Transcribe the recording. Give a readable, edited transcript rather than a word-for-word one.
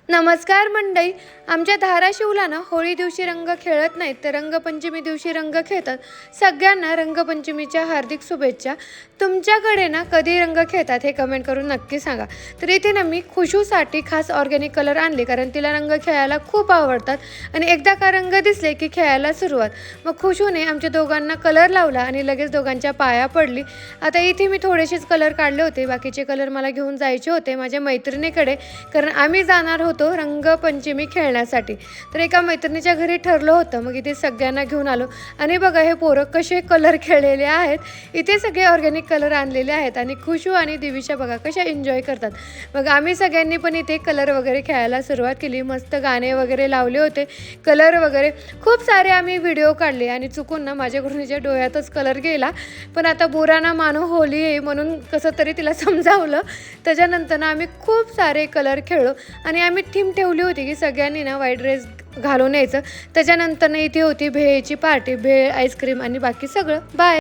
नमस्कार मंडळी. आमच्या धाराशिवला ना होळी दिवशी रंग खेळत नाहीत तर रंगपंचमी दिवशी रंग खेळतात. सगळ्यांना रंगपंचमीच्या हार्दिक शुभेच्छा. तुमच्याकडे ना कधी रंग खेळतात हे कमेंट करून नक्की सांगा. तर इथे ना मी खुशूसाठी खास ऑर्गॅनिक कलर आणले, कारण तिला रंग खेळायला खूप आवडतात आणि एकदा का रंग दिसले की खेळायला सुरुवात. मग खुशूने आमच्या दोघांना कलर लावला आणि लगेच दोघांच्या पाया पडली. आता इथे मी थोडेसेच कलर काढले होते, बाकीचे कलर मला घेऊन जायचे होते माझ्या मैत्रिणीकडे, कारण आम्ही जाणार होतो रंगपंचमी खेळण्यासाठी. तर एका मैत्रिणीच्या घरी ठरलं होतं, मग इथे सगळ्यांना घेऊन आलो. आणि बघा हे पोरं कसे कलर खेळलेले आहेत. इथे सगळे ऑर्गॅनिक कलर आणलेले आहेत आणि खुशू आणि दिविशा बघा कशा एन्जॉय करतात. मग आम्ही सगळ्यांनी पण इथे कलर वगैरे खेळायला सुरुवात केली. मस्त गाणे वगैरे लावले होते, कलर वगैरे खूप सारे आम्ही व्हिडिओ काढले आणि चुकून ना माझ्याकडून हिच्या डोळ्यातच कलर गेला. पण आता बुरा ना मानो होली आहे म्हणून कसं तरी तिला समजावलं. त्याच्यानंतर ना आम्ही खूप सारे कलर खेळलो आणि आम्ही थीम ठेवली होती की सगळ्यांनी ना व्हाईट ड्रेस घालून यायचं. त्याच्यानंतर ना इथे होती भेळची पार्टी, भेळ, आईस्क्रीम आणि बाकी सगळं. बाय.